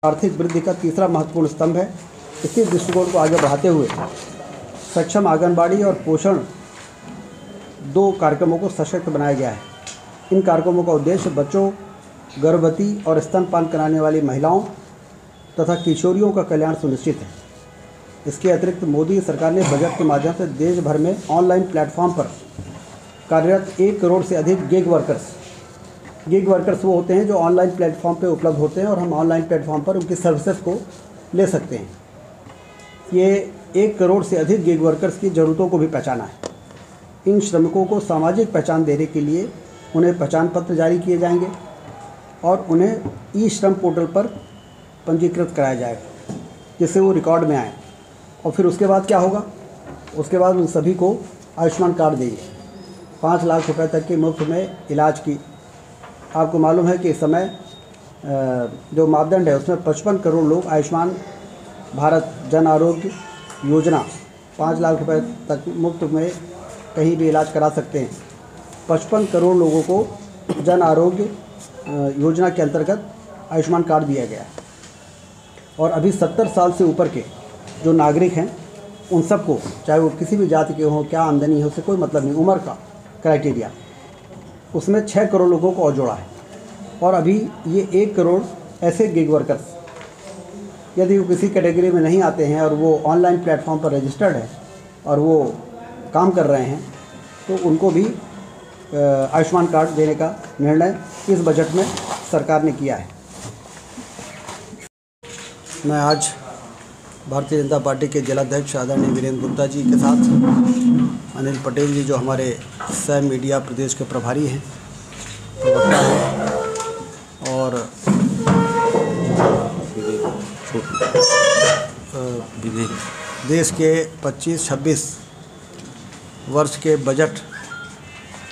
आर्थिक वृद्धि का तीसरा महत्वपूर्ण स्तंभ है। इसी दृष्टिकोण को आगे बढ़ाते हुए सक्षम आंगनबाड़ी और पोषण 2 कार्यक्रमों को सशक्त बनाया गया है। इन कार्यक्रमों का उद्देश्य बच्चों, गर्भवती और स्तनपान कराने वाली महिलाओं तथा किशोरियों का कल्याण सुनिश्चित है। इसके अतिरिक्त मोदी सरकार ने बजट के माध्यम से देश भर में ऑनलाइन प्लेटफॉर्म पर कार्यरत 1 करोड़ से अधिक गिग वर्कर्स वो होते हैं जो ऑनलाइन प्लेटफॉर्म पे उपलब्ध होते हैं और हम ऑनलाइन प्लेटफॉर्म पर उनकी सर्विसेज को ले सकते हैं। ये 1 करोड़ से अधिक गिग वर्कर्स की ज़रूरतों को भी पहचाना है। इन श्रमिकों को सामाजिक पहचान देने के लिए उन्हें पहचान पत्र जारी किए जाएंगे और उन्हें ई श्रम पोर्टल पर पंजीकृत कराया जाएगा जिससे वो रिकॉर्ड में आए। और फिर उसके बाद क्या होगा? उसके बाद उन सभी को आयुष्मान कार्ड देंगे, 5 लाख रुपए तक के मुफ्त में इलाज की। आपको मालूम है कि इस समय जो मापदंड है उसमें 55 करोड़ लोग आयुष्मान भारत जन आरोग्य योजना 5 लाख रुपए तक मुफ्त में कहीं भी इलाज करा सकते हैं। 55 करोड़ लोगों को जन आरोग्य योजना के अंतर्गत आयुष्मान कार्ड दिया गया है। और अभी 70 साल से ऊपर के जो नागरिक हैं उन सबको, चाहे वो किसी भी जाति के हों, क्या आमदनी है, उससे कोई मतलब नहीं, उम्र का क्राइटेरिया, उसमें 6 करोड़ लोगों को और जोड़ा है। और अभी ये 1 करोड़ ऐसे गिग वर्कर्स, यदि वो किसी कैटेगरी में नहीं आते हैं और वो ऑनलाइन प्लेटफॉर्म पर रजिस्टर्ड है और वो काम कर रहे हैं, तो उनको भी आयुष्मान कार्ड देने का निर्णय इस बजट में सरकार ने किया है। मैं आज भारतीय जनता पार्टी के जिलाध्यक्ष आदरणीय वीरेंद्र गुप्ता जी के साथ अनिल पटेल जी जो हमारे सह मीडिया प्रदेश के प्रभारी हैं, प्रवक्ता हैं, और देश के 25-26 वर्ष के बजट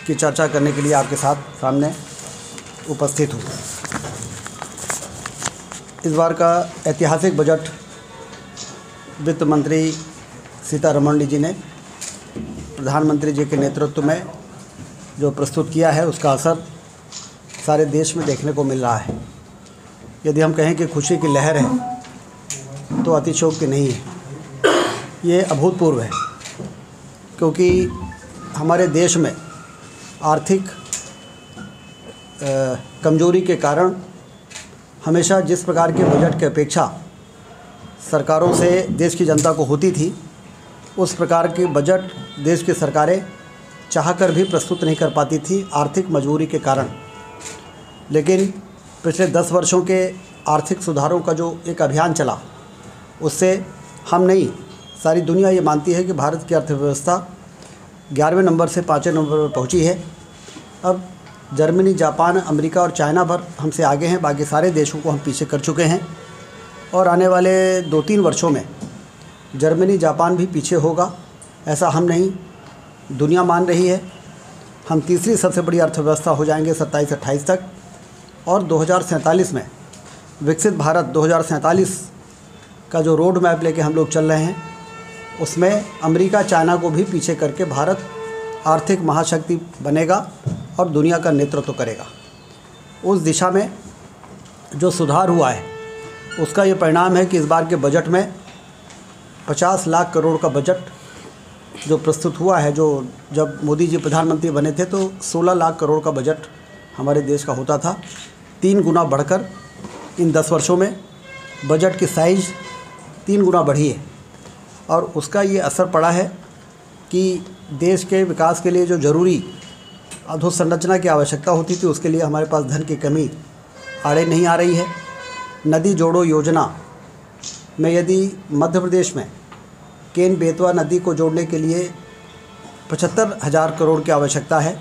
की चर्चा करने के लिए आपके साथ सामने उपस्थित हूँ। इस बार का ऐतिहासिक बजट वित्त मंत्री सीतारमण जी ने प्रधानमंत्री जी के नेतृत्व में जो प्रस्तुत किया है उसका असर सारे देश में देखने को मिल रहा है। यदि हम कहें कि खुशी की लहर है तो अतिशयोक्ति नहीं है, ये अभूतपूर्व है। क्योंकि हमारे देश में आर्थिक कमजोरी के कारण हमेशा जिस प्रकार के बजट की अपेक्षा सरकारों से देश की जनता को होती थी, उस प्रकार के बजट देश की सरकारें चाहकर भी प्रस्तुत नहीं कर पाती थी आर्थिक मजबूरी के कारण। लेकिन पिछले 10 वर्षों के आर्थिक सुधारों का जो एक अभियान चला, उससे हम नहीं, सारी दुनिया ये मानती है कि भारत की अर्थव्यवस्था 11वें नंबर से 5वें नंबर पर पहुंची है। अब जर्मनी, जापान, अमेरिका और चाइना पर हमसे आगे हैं, बाकी सारे देशों को हम पीछे कर चुके हैं। और आने वाले 2-3 वर्षों में जर्मनी, जापान भी पीछे होगा, ऐसा हम नहीं, दुनिया मान रही है। हम तीसरी सबसे बड़ी अर्थव्यवस्था हो जाएंगे 27-28 तक। और 2047 में विकसित भारत 2047 का जो रोड मैप लेके हम लोग चल रहे हैं, उसमें अमेरिका, चाइना को भी पीछे करके भारत आर्थिक महाशक्ति बनेगा और दुनिया का नेतृत्व करेगा। उस दिशा में जो सुधार हुआ है उसका ये परिणाम है कि इस बार के बजट में 50 लाख करोड़ का बजट जो प्रस्तुत हुआ है, जो जब मोदी जी प्रधानमंत्री बने थे तो 16 लाख करोड़ का बजट हमारे देश का होता था। 3 गुना बढ़कर इन 10 वर्षों में बजट की साइज़ 3 गुना बढ़ी है। और उसका ये असर पड़ा है कि देश के विकास के लिए जो ज़रूरी अधोसंरचना की आवश्यकता होती थी, उसके लिए हमारे पास धन की कमी आड़े नहीं आ रही है। नदी जोड़ो योजना में यदि मध्य प्रदेश में केन बेतवा नदी को जोड़ने के लिए 75,000 करोड़ की आवश्यकता है,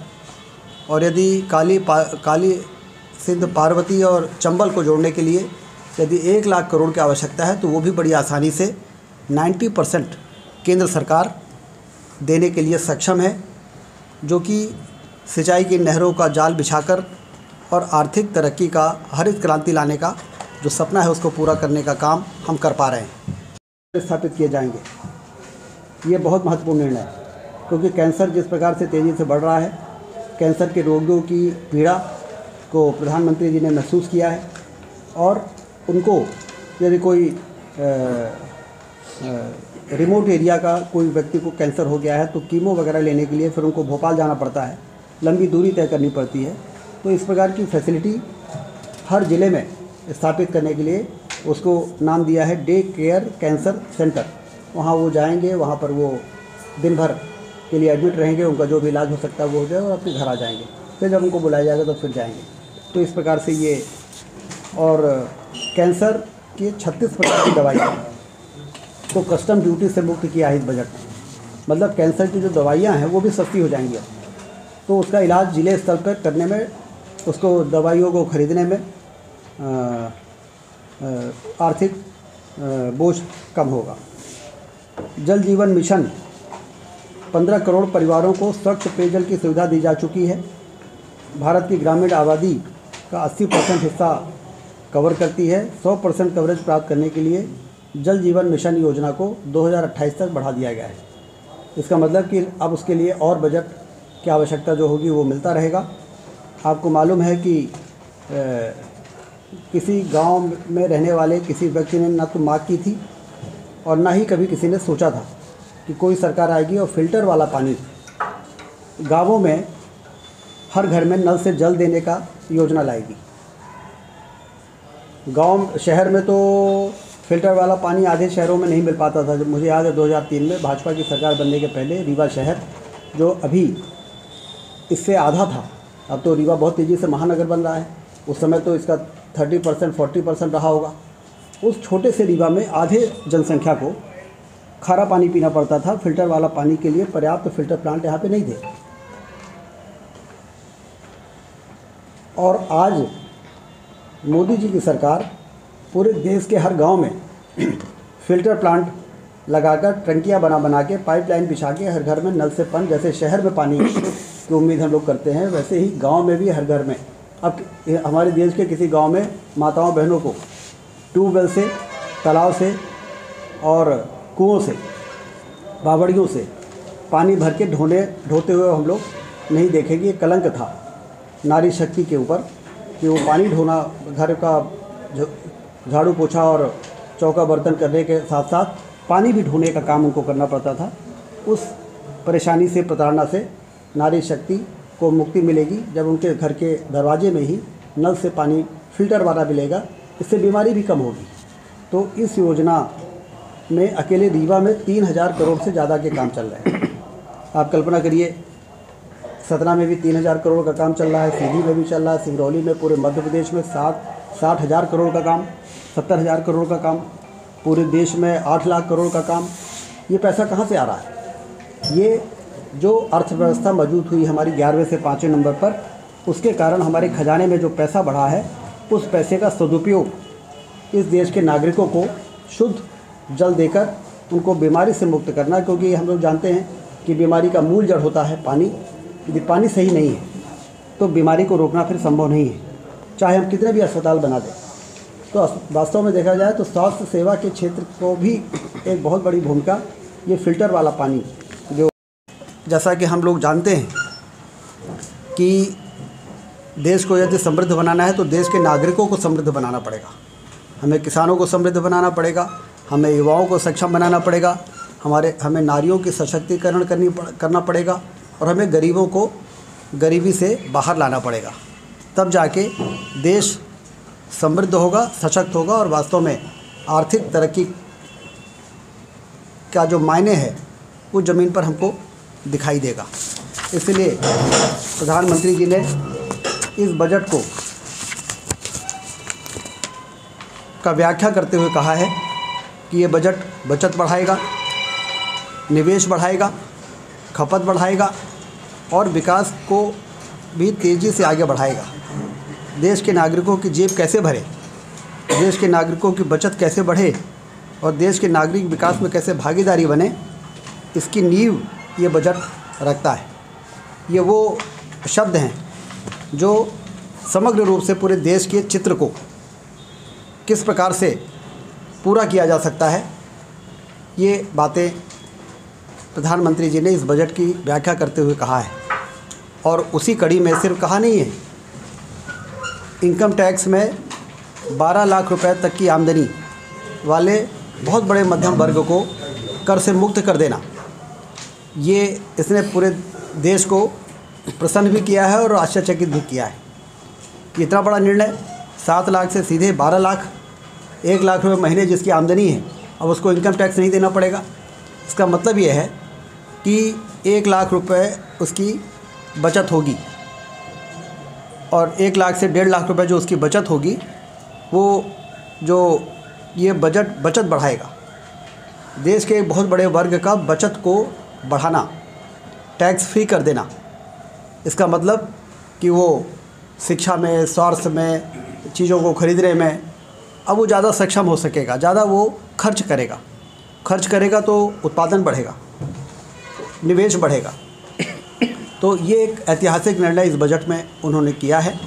और यदि काली सिंध, पार्वती और चंबल को जोड़ने के लिए यदि 1 लाख करोड़ की आवश्यकता है, तो वो भी बड़ी आसानी से 90% केंद्र सरकार देने के लिए सक्षम है, जो कि सिंचाई की नहरों का जाल बिछाकर और आर्थिक तरक्की का, हरित क्रांति लाने का जो सपना है उसको पूरा करने का काम हम कर पा रहे हैं। स्थापित किए जाएंगे, ये बहुत महत्वपूर्ण निर्णय है, क्योंकि कैंसर जिस प्रकार से तेज़ी से बढ़ रहा है, कैंसर के रोगियों की पीड़ा को प्रधानमंत्री जी ने महसूस किया है और उनको यदि कोई रिमोट एरिया का कोई व्यक्ति को कैंसर हो गया है तो कीमो वगैरह लेने के लिए फिर उनको भोपाल जाना पड़ता है, लंबी दूरी तय करनी पड़ती है। तो इस प्रकार की फैसिलिटी हर ज़िले में स्थापित करने के लिए उसको नाम दिया है डे केयर कैंसर सेंटर। वहाँ वो जाएंगे, वहाँ पर वो दिन भर के लिए एडमिट रहेंगे, उनका जो भी इलाज हो सकता है वो हो जाए और अपने घर आ जाएंगे। फिर जब उनको बुलाया जाएगा तो फिर जाएंगे। तो इस प्रकार से ये, और कैंसर की 36 प्रकार की दवाइयाँ तो कस्टम ड्यूटी से मुक्त किया है इस बजट में। मतलब कैंसर की जो दवाइयाँ हैं वो भी सस्ती हो जाएंगी अब। तो उसका इलाज जिले स्तर पर करने में, उसको दवाइयों को खरीदने में आर्थिक बोझ कम होगा। जल जीवन मिशन 15 करोड़ परिवारों को स्वच्छ पेयजल की सुविधा दी जा चुकी है। भारत की ग्रामीण आबादी का 80% हिस्सा कवर करती है। 100% कवरेज प्राप्त करने के लिए जल जीवन मिशन योजना को 2028 तक बढ़ा दिया गया है। इसका मतलब कि अब उसके लिए और बजट की आवश्यकता जो होगी वो मिलता रहेगा। आपको मालूम है कि किसी गांव में रहने वाले किसी व्यक्ति ने ना तो मांग की थी और ना ही कभी किसी ने सोचा था कि कोई सरकार आएगी और फिल्टर वाला पानी गांवों में हर घर में नल से जल देने का योजना लाएगी। शहर में तो फिल्टर वाला पानी आधे शहरों में नहीं मिल पाता था। जब मुझे याद है 2003 में भाजपा की सरकार बनने के पहले रीवा शहर, जो अभी इससे आधा था, अब तो रीवा बहुत तेज़ी से महानगर बन रहा है, उस समय तो इसका 30% 40% रहा होगा। उस छोटे से रीवा में आधे जनसंख्या को खारा पानी पीना पड़ता था। फिल्टर वाला पानी के लिए पर्याप्त फिल्टर प्लांट यहाँ पे नहीं थे। और आज मोदी जी की सरकार पूरे देश के हर गांव में फिल्टर प्लांट लगाकर टंकियाँ बना के पाइपलाइन बिछा के हर घर में नल से पानी, जैसे शहर में पानी की उम्मीद हम लोग करते हैं, वैसे ही गांव में भी हर घर में। अब हमारे देश के किसी गांव में माताओं बहनों को ट्यूबवेल से, तालाब से और कुओं से, बावड़ियों से पानी भर के ढोते हुए हम लोग नहीं देखेंगे। ये कलंक था नारी शक्ति के ऊपर कि वो पानी ढोना, घर का झाड़ू पोछा और चौका बर्तन करने के साथ साथ पानी भी ढोने का काम उनको करना पड़ता था। उस परेशानी से, प्रताड़ना से नारी शक्ति को मुक्ति मिलेगी जब उनके घर के दरवाजे में ही नल से पानी फिल्टर वाला मिलेगा। इससे बीमारी भी कम होगी। तो इस योजना में अकेले रीवा में 3000 करोड़ से ज़्यादा के काम चल रहे हैं। आप कल्पना करिए, सतना में भी 3000 करोड़ का काम चल रहा है, सीधी में भी चल रहा है, सिंगरौली में, पूरे मध्य प्रदेश में 60,000 करोड़ का काम, 70,000 करोड़ का काम, पूरे देश में 8 लाख करोड़ का काम। ये पैसा कहाँ से आ रहा है? ये जो अर्थव्यवस्था मौजूद हुई हमारी 11वें से 5वें नंबर पर, उसके कारण हमारे खजाने में जो पैसा बढ़ा है, उस पैसे का सदुपयोग इस देश के नागरिकों को शुद्ध जल देकर उनको बीमारी से मुक्त करना। क्योंकि हम लोग जानते हैं कि बीमारी का मूल जड़ होता है पानी। यदि पानी सही नहीं है तो बीमारी को रोकना फिर संभव नहीं है, चाहे हम कितने भी अस्पताल बना दें। तो वास्तव में देखा जाए तो स्वास्थ्य सेवा के क्षेत्र को भी एक बहुत बड़ी भूमिका ये फिल्टर वाला पानी, जो जैसा कि हम लोग जानते हैं कि देश को यदि समृद्ध बनाना है तो देश के नागरिकों को समृद्ध बनाना पड़ेगा। हमें किसानों को समृद्ध बनाना पड़ेगा, हमें युवाओं को सक्षम बनाना पड़ेगा, हमें नारियों की सशक्तिकरण करना पड़ेगा और हमें गरीबों को गरीबी से बाहर लाना पड़ेगा। तब जाके देश समृद्ध होगा, सशक्त होगा और वास्तव में आर्थिक तरक्की का जो मायने है वो ज़मीन पर हमको दिखाई देगा। इसलिए प्रधानमंत्री जी ने इस बजट को का व्याख्या करते हुए कहा है कि ये बजट बचत बढ़ाएगा, निवेश बढ़ाएगा, खपत बढ़ाएगा और विकास को भी तेज़ी से आगे बढ़ाएगा। देश के नागरिकों की जेब कैसे भरे, देश के नागरिकों की बचत कैसे बढ़े और देश के नागरिक विकास में कैसे भागीदारी बने, इसकी नींव ये बजट रखता है। ये वो शब्द हैं जो समग्र रूप से पूरे देश के चित्र को किस प्रकार से पूरा किया जा सकता है, ये बातें प्रधानमंत्री जी ने इस बजट की व्याख्या करते हुए कहा है। और उसी कड़ी में सिर्फ कहा नहीं है, इनकम टैक्स में 12 लाख रुपए तक की आमदनी वाले बहुत बड़े मध्यम वर्ग को कर से मुक्त कर देना, ये इसने पूरे देश को प्रसन्न भी किया है और आश्चर्यचकित भी किया है। इतना बड़ा निर्णय, 7 लाख से सीधे 12 लाख, 1 लाख रुपये महीने जिसकी आमदनी है, अब उसको इनकम टैक्स नहीं देना पड़ेगा। इसका मतलब ये है कि 1 लाख रुपये उसकी बचत होगी और 1 लाख से 1.5 लाख रुपये जो उसकी बचत होगी, वो जो ये बचत बढ़ाएगा। देश के एक बहुत बड़े वर्ग का बचत को बढ़ाना, टैक्स फ्री कर देना। इसका मतलब कि वो शिक्षा में, स्वास्थ्य में, चीज़ों को खरीदने में अब वो ज़्यादा सक्षम हो सकेगा, ज़्यादा वो खर्च करेगा तो उत्पादन बढ़ेगा, निवेश बढ़ेगा। तो ये एक ऐतिहासिक निर्णय इस बजट में उन्होंने किया है।